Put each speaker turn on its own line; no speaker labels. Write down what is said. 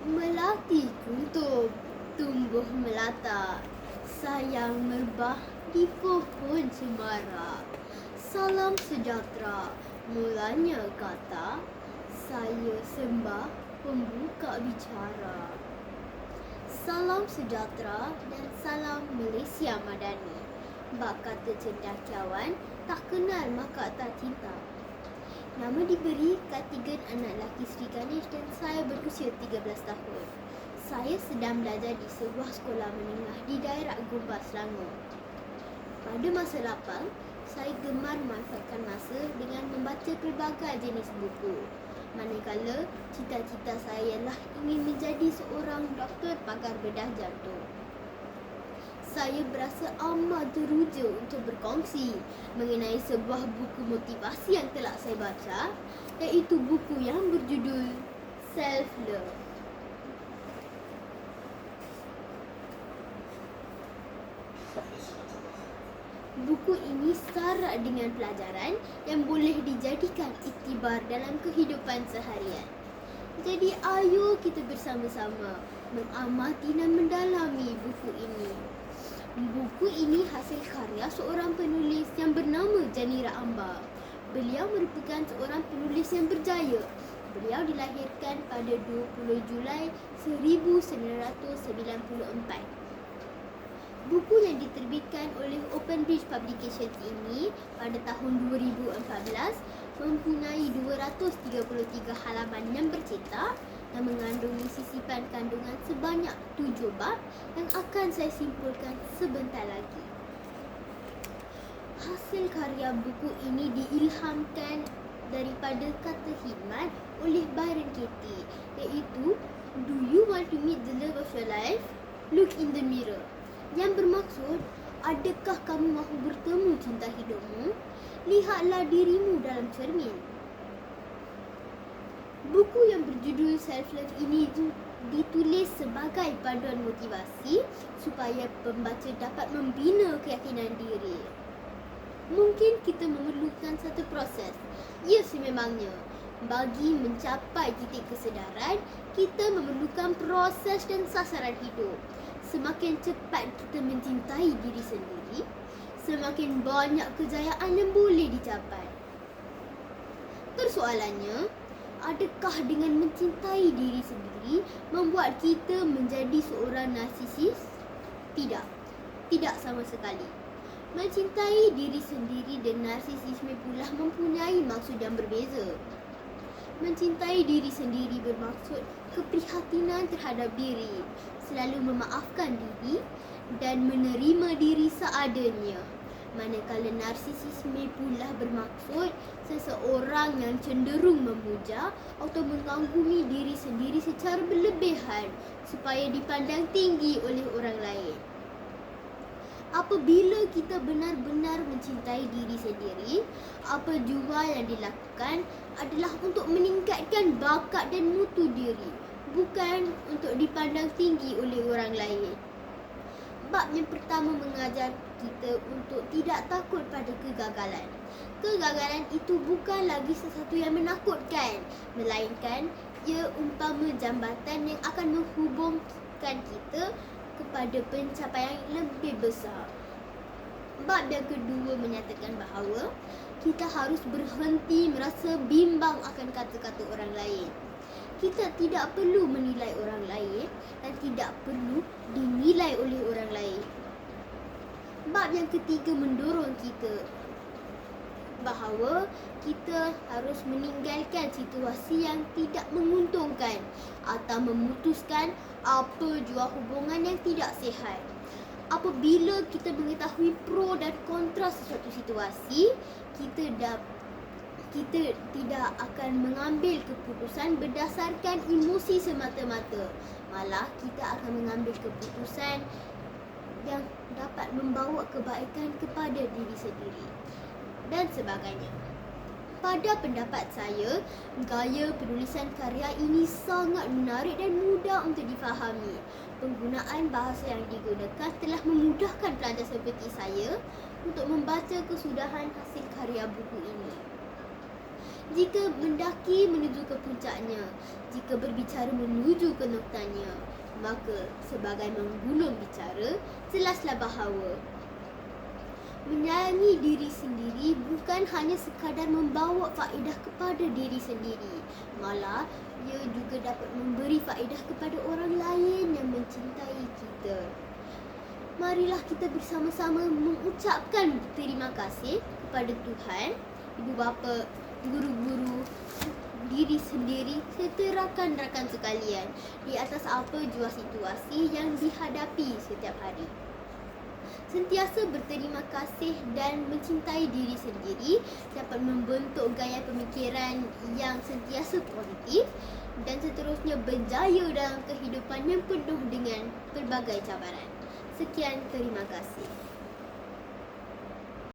Melati kuntup, tumbuh melata, sayang merbah di pohon cemara. Salam sejahtera, mulanya kata, saya sembah pembuka bicara. Salam sejahtera dan salam Malaysia Madani. Bak kata cendekiawan, tak kenal maka tak cinta. Nama diberi Kartigan anak lelaki Sri Ganesh dan saya berusia 13 tahun. Saya sedang belajar di sebuah sekolah menengah di daerah Gombas, Selangor. Pada masa lapang, saya gemar memanfaatkan masa dengan membaca pelbagai jenis buku. Manakala cita-cita saya ialah ingin menjadi seorang doktor pakar bedah jantung. Saya berasa amat teruja untuk berkongsi mengenai sebuah buku motivasi yang telah saya baca, iaitu buku yang berjudul Self Love. Buku ini syarat dengan pelajaran yang boleh dijadikan iktibar dalam kehidupan seharian. Jadi ayo kita bersama-sama mengamati dan mendalami buku ini. Buku ini hasil karya seorang penulis yang bernama Janira Amba. Beliau merupakan seorang penulis yang berjaya. Beliau dilahirkan pada 20 Julai 1994. Buku yang diterbitkan oleh Open Bridge Publications ini pada tahun 2014 mempunyai 233 halaman yang bercetak dan mengandungi sisipan kandungan sebanyak 7 bab yang akan saya simpulkan sebentar lagi. Hasil karya buku ini diilhamkan daripada kata khidmat oleh Byron Katie, iaitu Do you want to meet the love of your life? Look in the mirror. Yang bermaksud, adakah kamu mahu bertemu cinta hidupmu? Lihatlah dirimu dalam cermin. Buku yang berjudul Self Love ini ditulis sebagai panduan motivasi supaya pembaca dapat membina keyakinan diri. Mungkin kita memerlukan satu proses. Ya, sememangnya. Bagi mencapai titik kesedaran, kita memerlukan proses dan sasaran hidup. Semakin cepat kita mencintai diri sendiri, semakin banyak kejayaan yang boleh dicapai. Persoalannya, adakah dengan mencintai diri sendiri membuat kita menjadi seorang narsisis? Tidak. Tidak sama sekali. Mencintai diri sendiri dan narsisisme pula mempunyai maksud yang berbeza. Mencintai diri sendiri bermaksud keprihatinan terhadap diri, selalu memaafkan diri dan menerima diri seadanya. Manakala narsisisme pula bermaksud seseorang yang cenderung memuja atau mengagumi diri sendiri secara berlebihan supaya dipandang tinggi oleh orang lain. Apabila kita benar-benar mencintai diri sendiri, apa jua yang dilakukan adalah untuk meningkatkan bakat dan mutu diri, bukan untuk dipandang tinggi oleh orang lain. Bab yang pertama mengajar kita untuk tidak takut pada kegagalan. Kegagalan itu bukan lagi sesuatu yang menakutkan, melainkan ia umpama jambatan yang akan menghubungkan kita kepada pencapaian yang lebih besar. Bab yang kedua menyatakan bahawa kita harus berhenti merasa bimbang akan kata-kata orang lain. Kita tidak perlu menilai orang lain dan tidak perlu dinilai oleh orang lain. Bab yang ketiga mendorong kita bahawa kita harus meninggalkan situasi yang tidak menguntungkan atau memutuskan apa jua hubungan yang tidak sihat. Apabila kita mengetahui pro dan kontra sesuatu situasi, kita tidak akan mengambil keputusan berdasarkan emosi semata-mata. Malah kita akan mengambil keputusan yang dapat membawa kebaikan kepada diri sendiri dan sebagainya. Pada pendapat saya, gaya penulisan karya ini sangat menarik dan mudah untuk difahami. Penggunaan bahasa yang digunakan telah memudahkan pelajar seperti saya untuk membaca kesudahan hasil karya buku ini. Jika mendaki menuju ke puncaknya, jika berbicara menuju ke noktanya, maka sebagai menggulung bicara, jelaslah bahawa menyayangi diri sendiri bukan hanya sekadar membawa faedah kepada diri sendiri, malah ia juga dapat memberi faedah kepada orang lain yang mencintai kita. Marilah kita bersama-sama mengucapkan terima kasih kepada Tuhan, ibu bapa, guru-guru, diri sendiri serta rakan-rakan sekalian di atas apa jua situasi yang dihadapi setiap hari. Sentiasa berterima kasih dan mencintai diri sendiri dapat membentuk gaya pemikiran yang sentiasa positif dan seterusnya berjaya dalam kehidupan yang penuh dengan pelbagai cabaran. Sekian, terima kasih.